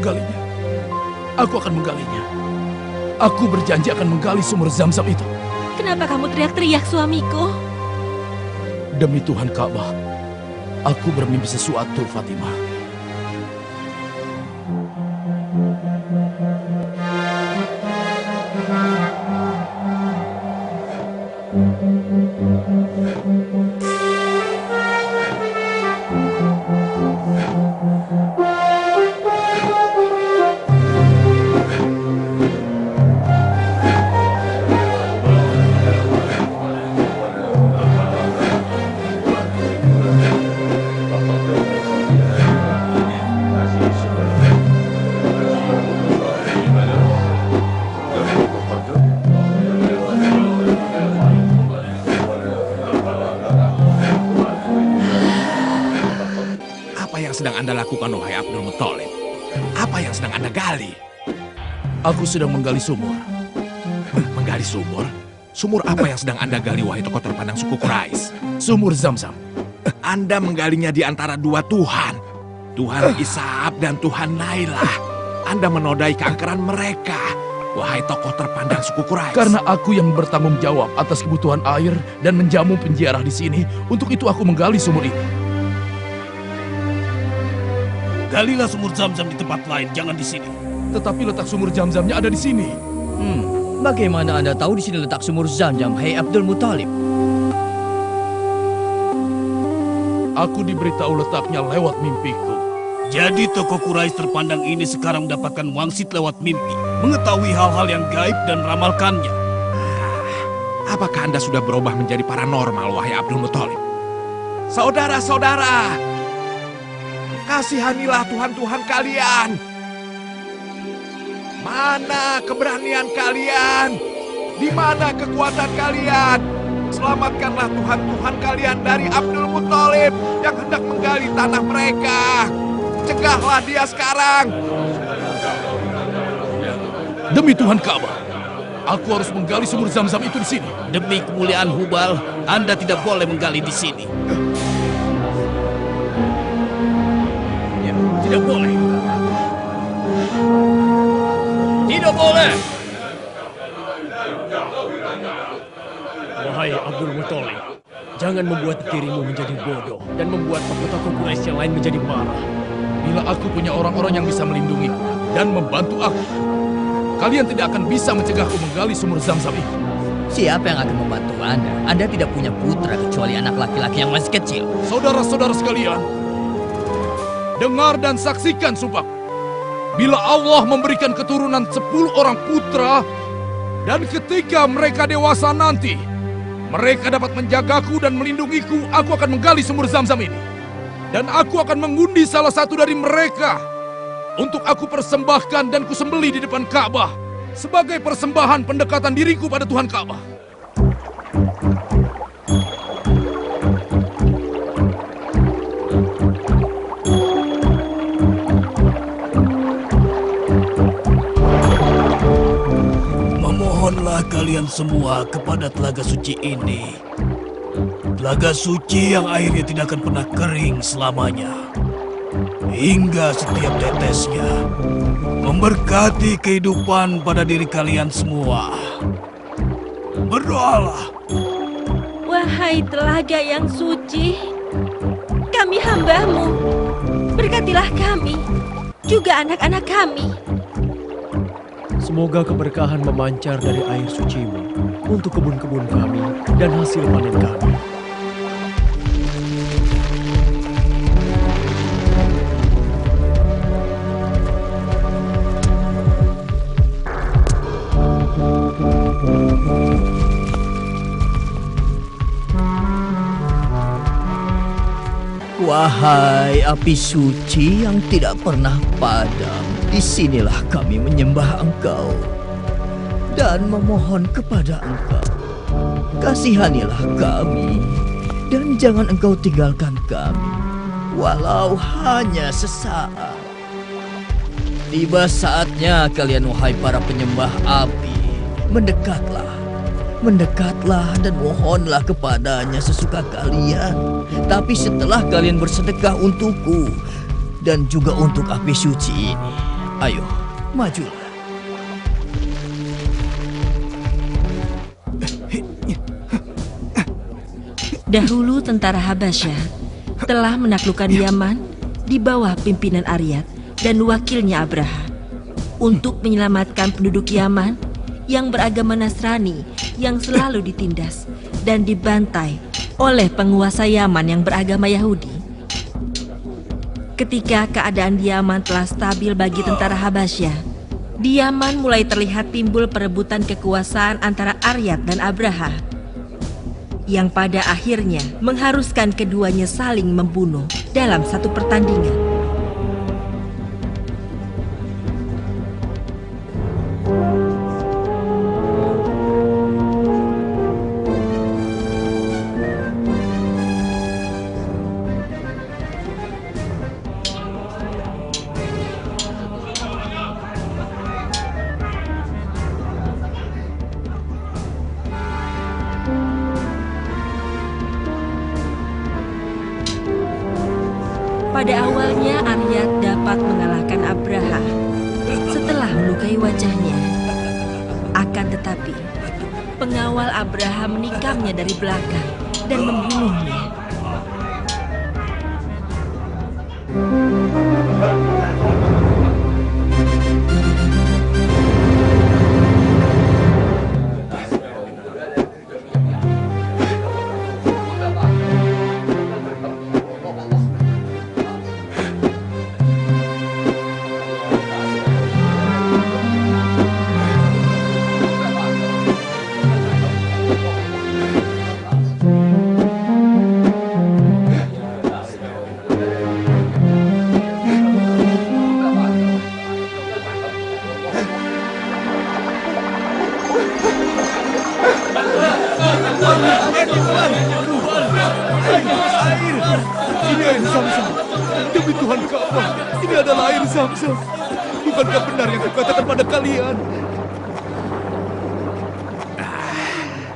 menggalinya. Aku akan menggalinya. Aku berjanji akan menggali sumur Zam-Zam itu. Kenapa kamu teriak-teriak, suamiku? Demi Tuhan Ka'bah, aku bermimpi sesuatu, Fatimah. Apa yang sedang Anda lakukan, wahai Abdul Muthalib? Apa yang sedang Anda gali? Aku sedang menggali sumur. Menggali sumur? Sumur apa yang sedang Anda gali, wahai tokoh terpandang suku Quraisy? Sumur Zam-Zam. Anda menggalinya di antara dua Tuhan. Tuhan Ishaq dan Tuhan Nailah. Anda menodai keangkeran mereka, wahai tokoh terpandang suku Quraisy. Karena aku yang bertanggung jawab atas kebutuhan air dan menjamu penjara di sini, untuk itu aku menggali sumur itu. Galilah sumur Zam-Zam di tempat lain, jangan di sini. Tetapi letak sumur Zam-Zamnya ada di sini. Bagaimana Anda tahu di sini letak sumur Zam-Zam, hai Abdul Muthalib? Aku diberitahu letaknya lewat mimpiku. Jadi tokoh Quraisy terpandang ini sekarang mendapatkan wangsit lewat mimpi, mengetahui hal-hal yang gaib dan meramalkannya. Apakah Anda sudah berubah menjadi paranormal, wahai Abdul Muthalib? Saudara-saudara, kasihanilah Tuhan-Tuhan kalian. Mana keberanian kalian? Di mana kekuatan kalian? Selamatkanlah Tuhan-Tuhan kalian dari Abdul Muthalib yang hendak menggali tanah mereka. Cegahlah dia sekarang. Demi Tuhan Ka'bah, aku harus menggali sumur Zam-Zam itu di sini. Demi kemuliaan Hubal, Anda tidak boleh menggali di sini. Ya, tidak boleh. Tidak boleh. Wahai Abdul Muthalib, jangan membuat dirimu menjadi bodoh dan membuat tokoh-tokoh Quraisy yang lain menjadi marah. Bila aku punya orang-orang yang bisa melindungiku dan membantu aku, kalian tidak akan bisa mencegahku menggali sumur Zam-Zam itu. Siapa yang akan membantu Anda? Anda tidak punya putra kecuali anak laki-laki yang masih kecil. Saudara-saudara sekalian, dengar dan saksikan sumpah. Bila Allah memberikan keturunan 10 orang putra, dan ketika mereka dewasa nanti, mereka dapat menjagaku dan melindungiku, aku akan menggali sumur Zam-Zam ini. Dan aku akan mengundi salah satu dari mereka untuk aku persembahkan dan kusembelih di depan Ka'bah sebagai persembahan pendekatan diriku pada Tuhan Ka'bah. Memohonlah kalian semua kepada telaga suci ini. Telaga suci yang airnya tidak akan pernah kering selamanya. Hingga setiap tetesnya memberkati kehidupan pada diri kalian semua. Berdoalah. Wahai telaga yang suci, kami hamba-Mu. Berkatilah kami, juga anak-anak kami. Semoga keberkahan memancar dari air suci-Mu untuk kebun-kebun kami dan hasil panen kami. Wahai api suci yang tidak pernah padam, disinilah kami menyembah Engkau dan memohon kepada Engkau. Kasihanilah kami dan jangan Engkau tinggalkan kami, walau hanya sesaat. Tiba saatnya kalian, wahai para penyembah api, Mendekatlah dan mohonlah kepadanya sesuka kalian. Tapi setelah kalian bersedekah untukku dan juga untuk api suci ini, Ayo, majulah. Dahulu tentara Habasyah telah menaklukkan Yaman di bawah pimpinan Aryat dan wakilnya Abraha untuk menyelamatkan penduduk Yaman yang beragama Nasrani yang selalu ditindas dan dibantai oleh penguasa Yaman yang beragama Yahudi. Ketika keadaan di Yaman telah stabil bagi tentara Habasyah, di Yaman mulai terlihat timbul perebutan kekuasaan antara Aryat dan Abraha, yang pada akhirnya mengharuskan keduanya saling membunuh dalam satu pertandingan. Pada awalnya Aryat dapat mengalahkan Abraha setelah melukai wajahnya. Akan tetapi, pengawal Abraha menikamnya dari belakang dan membunuhnya. Ini air Zam-Zam. Demi Tuhan Ka'bah, ini adalah air Zam-Zam. Bukankah benar yang kukatakan pada kalian?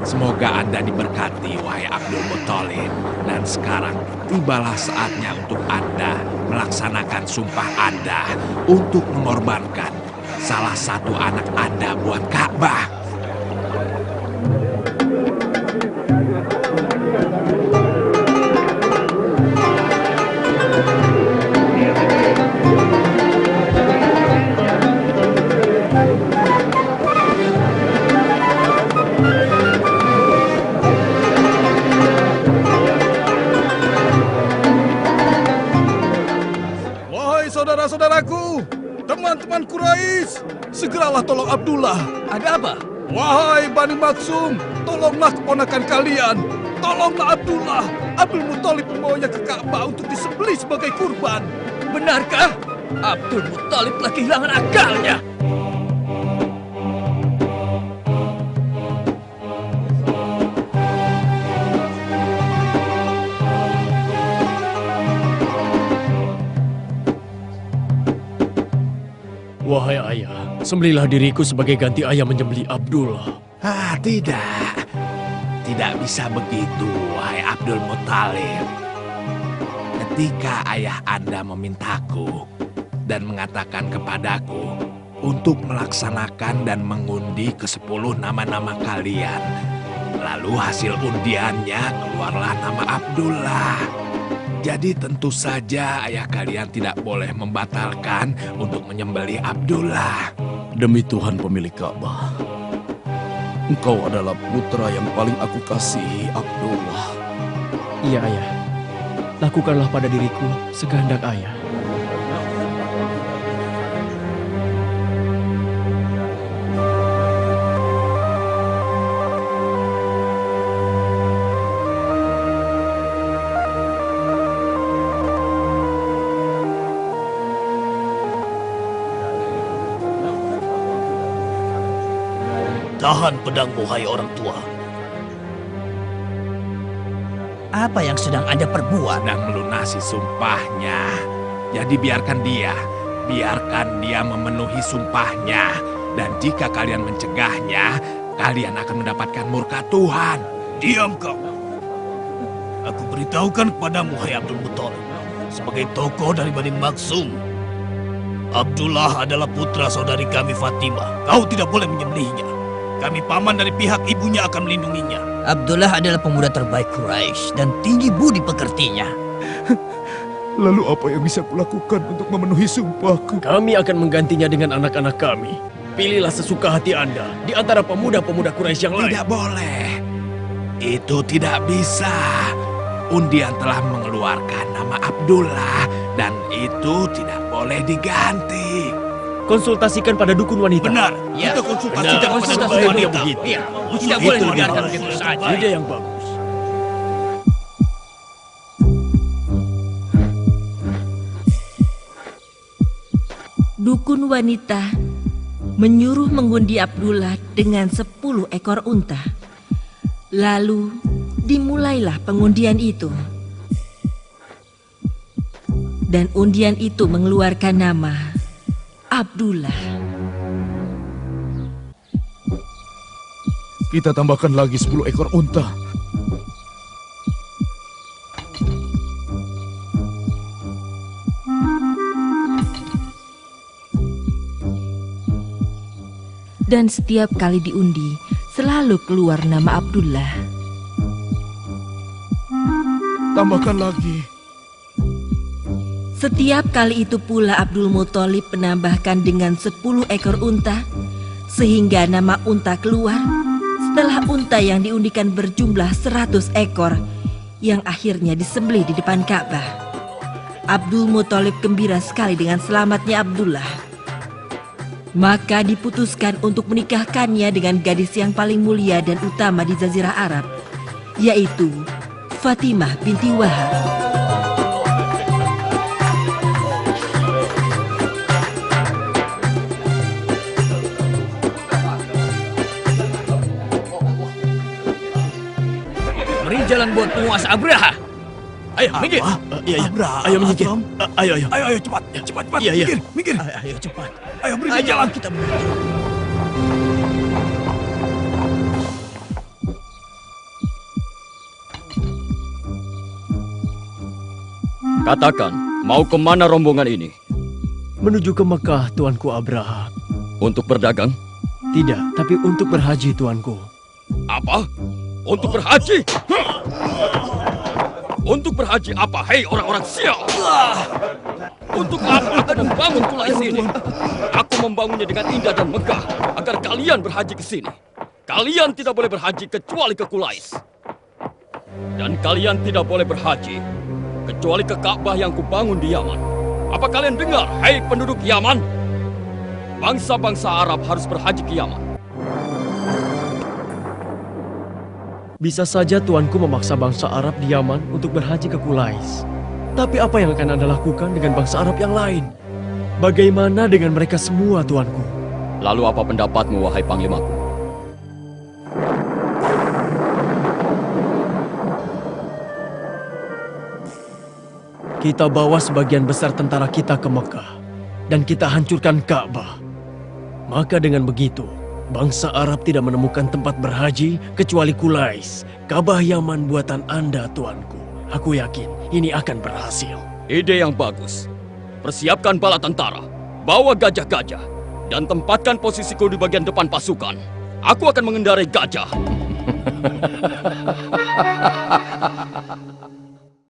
Semoga Anda diberkati, wahai Abdul Muthalib. Dan sekarang tibalah saatnya untuk Anda melaksanakan sumpah Anda untuk mengorbankan salah satu anak Anda buat Ka'bah. Saudara-saudaraku, teman-teman Quraisy, segeralah tolong Abdullah. Ada apa? Wahai Bani Maksum, tolonglah keponakan kalian. Tolonglah Abdullah. Abdul Muthalib membawanya ke Ka'bah untuk disembelih sebagai kurban. Benarkah? Abdul Muthalib telah kehilangan akalnya. Wahai ayah, sembelilah diriku sebagai ganti ayah menyembelih Abdullah. Tidak. Tidak bisa begitu, wahai Abdul Muthalib. Ketika ayah Anda memintaku dan mengatakan kepadaku untuk melaksanakan dan mengundi ke-10 nama-nama kalian, lalu hasil undiannya keluarlah nama Abdullah. Jadi tentu saja ayah kalian tidak boleh membatalkan untuk menyembelih Abdullah. Demi Tuhan pemilik Ka'bah, engkau adalah putra yang paling aku kasihi, Abdullah. Iya ayah, lakukanlah pada diriku sekehendak ayah. Tahan pedangmu, hai orang tua. Apa yang sedang Anda perbuat? Dan melunasi sumpahnya. Jadi biarkan dia memenuhi sumpahnya. Dan jika kalian mencegahnya, kalian akan mendapatkan murka Tuhan. Diam kau. Aku beritahukan kepadamu, hai Abdul Muthalib, sebagai tokoh dari Bani Maksum, Abdullah adalah putra saudari kami Fatimah. Kau tidak boleh menyembelihnya. Kami paman dari pihak ibunya akan melindunginya. Abdullah adalah pemuda terbaik Quraisy dan tinggi budi pekertinya. Lalu apa yang bisa kulakukan untuk memenuhi sumpahku? Kami akan menggantinya dengan anak-anak kami. Pilihlah sesuka hati Anda di antara pemuda-pemuda Quraisy yang lain. Tidak boleh. Itu tidak bisa. Undian telah mengeluarkan nama Abdullah dan itu tidak boleh diganti. Konsultasikan pada dukun wanita. Benar, Ya. kita konsultasikan pada Konsultasikan dukun wanita. begitu. Iya, Usul tidak itu boleh adalah dibiarkan usul begitu yang saja. terbaik. Ide yang bagus. Dukun wanita menyuruh mengundi Abdullah dengan 10 ekor unta. Lalu dimulailah pengundian itu. Dan undian itu mengeluarkan nama Abdullah. Kita tambahkan lagi 10 ekor unta. Dan setiap kali diundi, selalu keluar nama Abdullah. Tambahkan lagi. Setiap kali itu pula Abdul Muthalib menambahkan dengan 10 ekor unta, sehingga nama unta keluar setelah unta yang diundikan berjumlah 100 ekor, yang akhirnya disembelih di depan Ka'bah. Abdul Muthalib gembira sekali dengan selamatnya Abdullah. Maka diputuskan untuk menikahkannya dengan gadis yang paling mulia dan utama di Jazirah Arab, yaitu Fatimah binti Wahab. Beri jalan buat penguasa Abraha. Ayo, minggir. Iya, iya. Abraham. Ayo minggir. Ayo, ayo. Ayo, cepat, cepat, cepat. Iya, iya. Minggir, minggir. Ayo, cepat. Ayo, beri Ayo, jalan. kita menuju. Katakan, mau kemana rombongan ini? Menuju ke Mekah, Tuanku Abraha. Untuk berdagang? Tidak, tapi untuk berhaji, Tuanku. Apa? Untuk berhaji? Untuk berhaji apa, hei orang-orang sial? Untuk apa aku membangun Quraisy ini? Aku membangunnya dengan indah dan megah agar kalian berhaji ke sini. Kalian tidak boleh berhaji kecuali ke Quraisy. Dan kalian tidak boleh berhaji kecuali ke Ka'bah yang kubangun di Yaman. Apa kalian dengar, hei penduduk Yaman? Bangsa-bangsa Arab harus berhaji ke Yaman. Bisa saja Tuanku memaksa bangsa Arab di Yaman untuk berhaji ke Quraisy. Tapi apa yang akan Anda lakukan dengan bangsa Arab yang lain? Bagaimana dengan mereka semua, Tuanku? Lalu apa pendapatmu, wahai panglimaku? Kita bawa sebagian besar tentara kita ke Mekah dan kita hancurkan Ka'bah. Maka dengan begitu, bangsa Arab tidak menemukan tempat berhaji kecuali Quraisy, Ka'bah Yaman buatan Anda, Tuanku. Aku yakin ini akan berhasil. Ide yang bagus. Persiapkan bala tentara, bawa gajah-gajah, dan tempatkan posisiku di bagian depan pasukan. Aku akan mengendarai gajah.